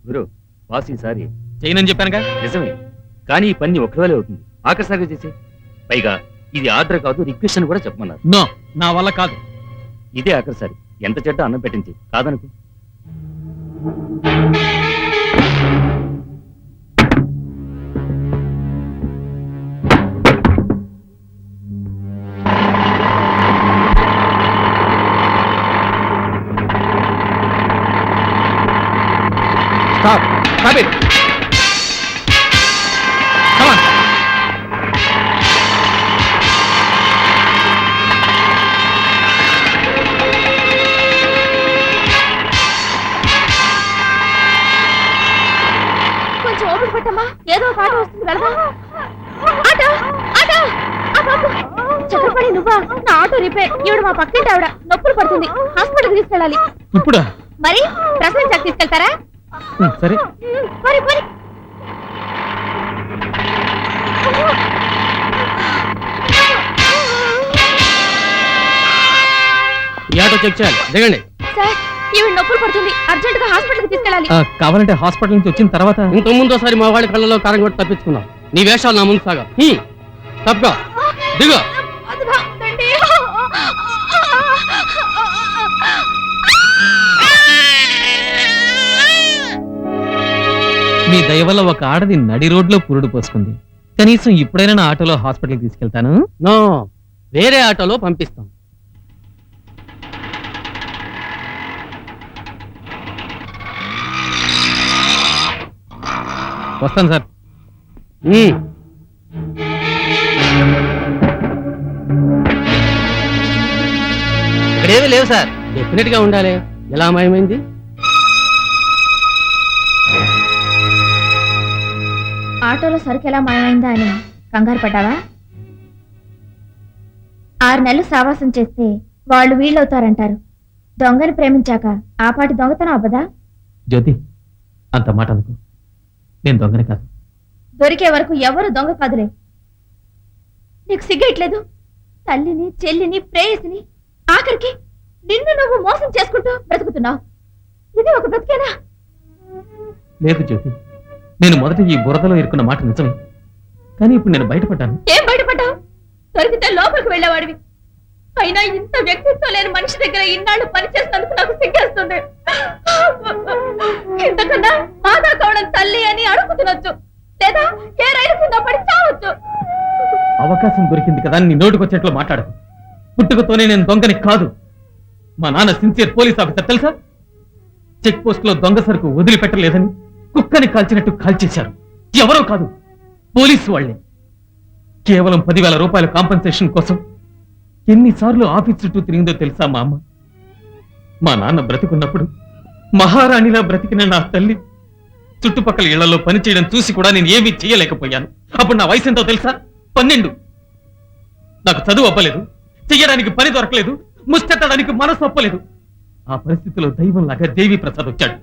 గురు boss ఈసారి చేయనని చెప్పానుగా. నిజమే, కానీ ఈ పని ఒక్కవేళ అవుతుంది. ఆఖరిసారిగా చేసే. పైగా ఇది ఆర్డర్ కాదు, రిక్వెస్ట్ అని కూడా చెప్పమన్నారు. నో, నా వల్ల కాదు. ఇదే ఆఖరిసారి. ఎంత చెడ్డ అన్నం పెట్టించి కాదనుకో. Stop. Stop it. Come on. కొంచెం ఓపిక పట్టమ్మా, ఏదో ఒక ఆటో వస్తుంది వెళదాం. ఆటో ఆటో ఆ బాబు చక్రపాణి నువ్వా? నా ఆటో రిపేర్. ఈవిడ మా పక్కింటి ఆవిడ, నొప్పులు పడుతుంది, హాస్పిటల్ తీసుకెళ్ళాలి. ఇప్పుడా? మరి ప్రసవించాక తీసుకెళ్తారా? సరే. మరి మరి ఈ ఆటో చెక్ చేయాలి. దిగండి. సార్, ఈవిడ నొప్పులు పడుతుంది, అర్జెంట్ గా హాస్పిటల్ కి తీసుకెళ్ళాలి. కావాలంటే హాస్పిటల్ నుంచి వచ్చిన తర్వాత. ఇంత ముందోసారి మా వాళ్ళ కళ్ళలో కారం కొట్టి తప్పించుకున్నాం. నీ వేషాలు నా ముందు సాగా. తప్పుగా దిగు. అదిగో, రండి. మీ దయ వల్ల ఒక ఆడది నడి రోడ్లో పురుడు పోసుకుంది. కనీసం ఇప్పుడైనా నా ఆటోలో హాస్పిటల్కి తీసుకెళ్తాను. నో, వేరే ఆటోలో పంపిస్తాం. వస్తాను సార్. ఇక్కడేమీ లేవు సార్. డెఫినెట్ గా ఉండాలి. ఎలా మాయమైంది? ఆటోలో సరుకు ఎలా మాయమైందా అని కంగారు పడ్డావా? 6 నెలలు సావాసం చేస్తే వాళ్ళు వీళ్ళవుతారంటారు. దొంగని ప్రేమించాక ఆ పాటి దొంగతనం అవ్వదా? జ్యోతి, అంత మాట అనుకో. నేను దొంగనే కాదు. దొరికే వరకు ఎవరు దొంగ కాదులే. నీకు సిగ్గట్లేదు? తల్లిని, చెల్లిని, ప్రేయసిని, ఆఖరికి నిన్ను నువ్వు మోసం చేసుకుంటూ బ్రతుకుతున్నావు. ఇది ఒక బ్రతికేనా? లేదు జ్యోతి, నేను మొదట ఈ బురదలో ఇరుక్కున్న మాట నిజమే. కానీ ఇప్పుడు నేను బయటపడ్డాను. ఏం బయటపడ్డావు? దొరికితే లోపలికి వెళ్ళేవాడివి. అయినా ఇంత వ్యక్తిత్వం లేని మనిషి దగ్గర ఇన్నాళ్ళు పనిచేసినందుకు నాకు సిగ్గేస్తుంది. ఇంతకన్నా బాగా కావడం తల్లి అని అడుగుతున్నచ్చు, లేదా ఏ రైలు కింద పడి చావచ్చు. అవకాశం దొరికింది కదా నీ నోటికొచ్చేట్లు మాట్లాడకు. పుట్టుకతోనే నేను దొంగని కాదు. మా నాన్న సిన్సియర్ పోలీస్ ఆఫీసర్ తెలుసా? చెక్ పోస్ట్ లో దొంగ సరుకు వదిలిపెట్టలేదని కుక్కని కాల్చినట్టు కాల్చేశారు. ఎవరో కాదు, పోలీసు వాళ్లే. కేవలం 10,000 రూపాయల కాంపెన్సేషన్ కోసం ఎన్నిసార్లు ఆఫీస్ చుట్టూ తిరిగిందో తెలుసా మా అమ్మ? మా నాన్న బ్రతికున్నప్పుడు మహారాణిలా బ్రతికిన నా తల్లి చుట్టుపక్కల ఇళ్లలో పనిచేయడం చూసి కూడా నేను ఏమీ చేయలేకపోయాను. అప్పుడు నా వయసు ఎంతో తెలుసా? 12. నాకు చదువు అవ్వలేదు, చెయ్యడానికి పని దొరకలేదు, ముష్టెత్తడానికి మనసు ఒప్పలేదు. ఆ పరిస్థితిలో దైవంలాగా దేవి ప్రసాద్ వచ్చాడు,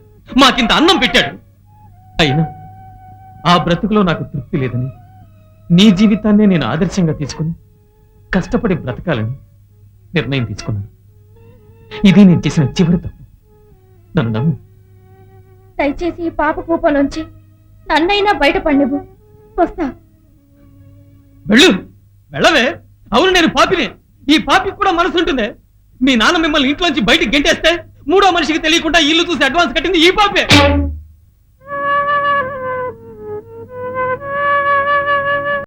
మాకింత అన్నం పెట్టాడు. అయినా ఆ బ్రతుకులో నాకు తృప్తి లేదని నీ జీవితాన్నే నేను ఆదర్శంగా తీసుకుని కష్టపడి బ్రతకాలని నిర్ణయం తీసుకున్నాను. ఇది నేను చేసిన చివరి తప్పు. నన్ను నమ్ము. దయచేసి ఈ పాప కూపంలోంచి నన్నైనా బయటపడి నువ్వు వస్తా. వెళ్ళు. వెళ్ళవే. అవును, నేను పాపినే. ఈ పాపికి కూడా మనసు ఉంటుందే. మీ నాన్న మిమ్మల్ని ఇంట్లోంచి బయటికి గెంటేస్తే 3వ మనిషికి తెలియకుండా ఇల్లు చూసి అడ్వాన్స్ కట్టింది ఈ పాపే.